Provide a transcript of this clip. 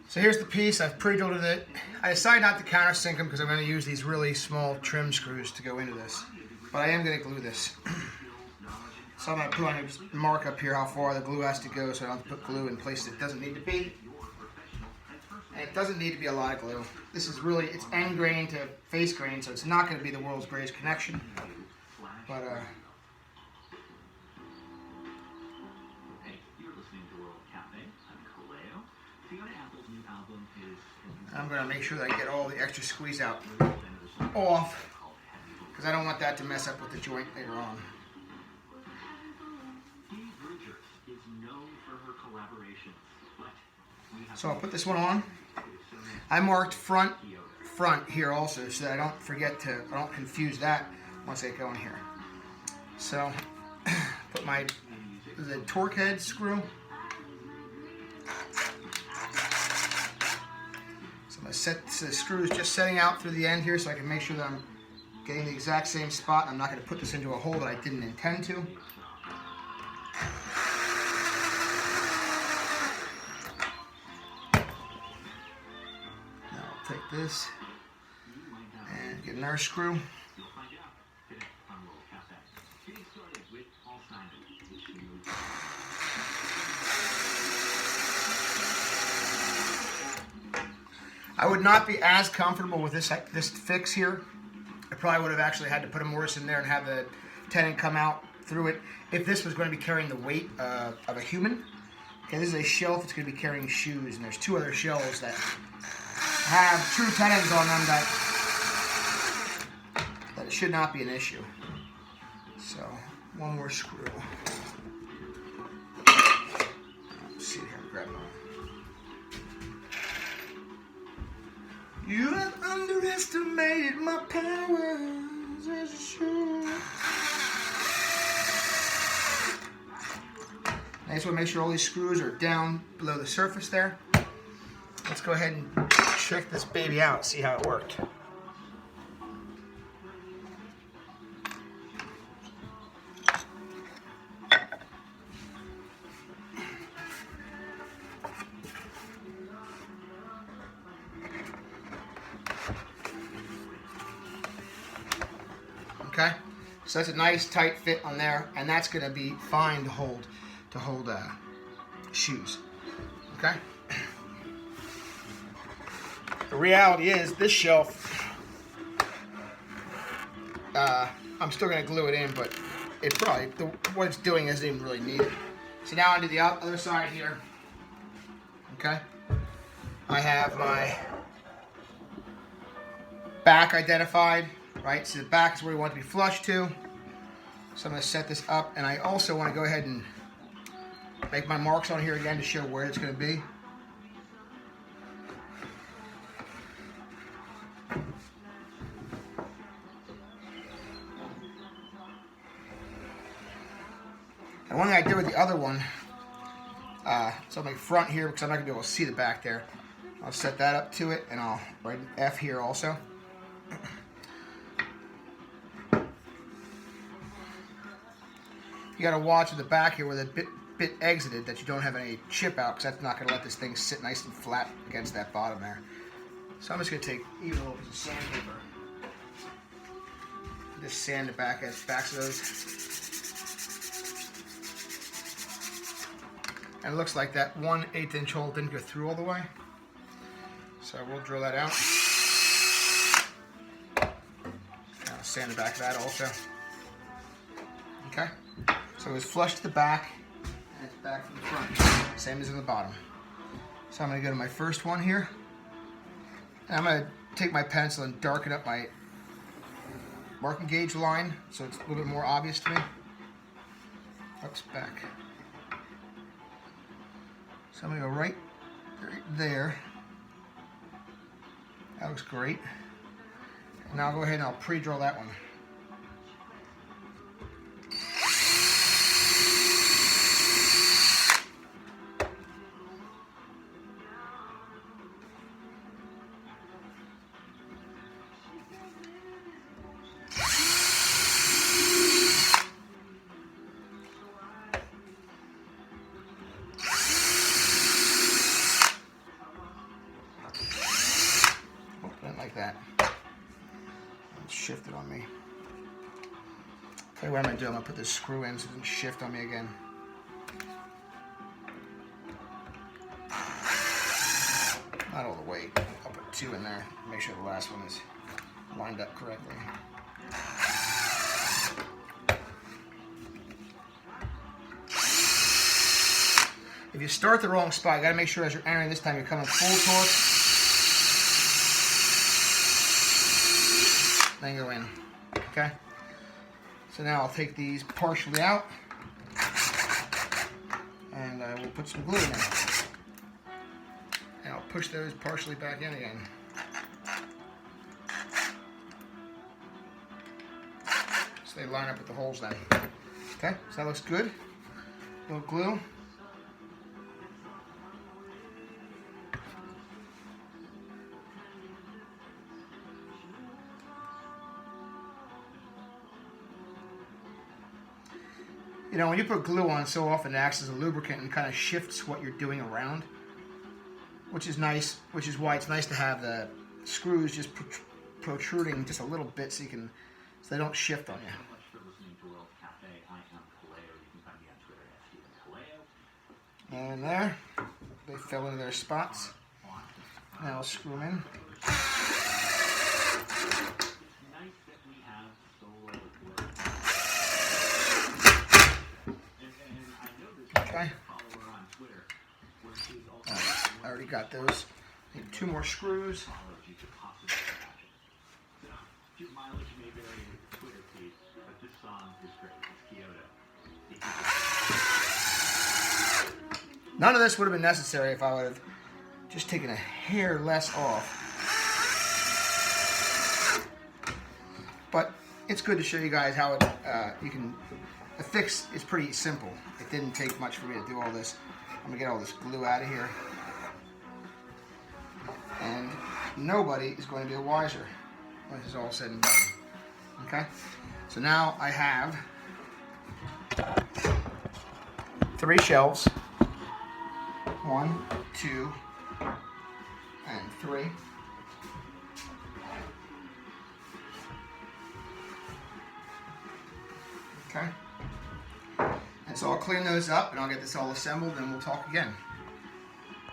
So here's the piece. I've pre-drilled it. I decided not to countersink them because I'm going to use these really small trim screws to go into this. But I am going to glue this. So I'm going to put on a mark up here how far the glue has to go so I don't have to put glue in places it doesn't need to be. And it doesn't need to be a lot of glue. This is really, it's end grain to face grain, so it's not going to be the world's greatest connection. But I'm going to make sure that I get all the extra squeeze out off, because I don't want that to mess up with the joint later on. So I'll put this one on. I marked front here also, so that I don't forget to, I don't confuse that once I go in here. So put the torque head screw. So I'm going to set the screws just setting out through the end here so I can make sure that I'm getting the exact same spot. I'm not going to put this into a hole that I didn't intend to. Now I'll take this and get another screw. I would not be as comfortable with this fix here. I probably would have actually had to put a mortise in there and have the tenon come out through it if this was going to be carrying the weight of a human. Okay, this is a shelf that's going to be carrying shoes, and there's two other shelves that have true tenons on them that it should not be an issue. So, one more screw. Let's see here, grab one. You have underestimated my powers as a shoe. I just want to make sure all these screws are down below the surface there. Let's go ahead and check this baby out, see how it worked. Okay, so that's a nice tight fit on there, and that's going to be fine to hold shoes. Okay. The reality is, this shelf, I'm still going to glue it in, but it probably what it's doing isn't even really needed. So now onto the other side here. Okay, I have my back identified. Right, so the back is where we want to be flush to. So I'm going to set this up, and I also want to go ahead and make my marks on here again to show where it's going to be. And one thing I did with the other one, so on my front here, because I'm not going to be able to see the back there, I'll set that up to it, and I'll write an F here also. You got to watch at the back here where the bit exited that you don't have any chip out, because that's not going to let this thing sit nice and flat against that bottom there. So I'm just going to take even a little piece of sandpaper. Just sand the backs of those. And it looks like that 1/8 inch hole didn't go through all the way. So we'll drill that out. I'll sand the back of that also. Okay. So it was flush to the back, and it's back from the front, same as in the bottom. So I'm going to go to my first one here, and I'm going to take my pencil and darken up my marking gauge line so it's a little bit more obvious to me. Oops, back. So I'm going to go right there. That looks great. And now I'll go ahead and I'll pre-drill that one. like that. Shift it on me. Tell you what I'm going to do. I'm going to put this screw in so it doesn't shift on me again. Not all the way. I'll put 2 in there. Make sure the last one is lined up correctly. If you start the wrong spot, you got to make sure as you're entering this time you're coming full torque. Then go in. Okay? So now I'll take these partially out and we'll put some glue in there. And I'll push those partially back in again. So they line up with the holes then. Okay? So that looks good. A little glue. You know, when you put glue on so often, it acts as a lubricant and kind of shifts what you're doing around, which is nice, which is why it's nice to have the screws just protruding just a little bit so they don't shift on you. And there, they fell into their spots. Now I'll screw them in. Okay. I already got those. Need 2 more screws. None of this would have been necessary if I would have just taken a hair less off. But it's good to show you guys how it the fix is pretty simple. It didn't take much for me to do all this. I'm gonna get all this glue out of here. And nobody is going to be wiser when this is all said and done. Okay? So now I have 3 shelves. 1, 2, and 3. Okay? And so I'll clean those up and I'll get this all assembled and we'll talk again.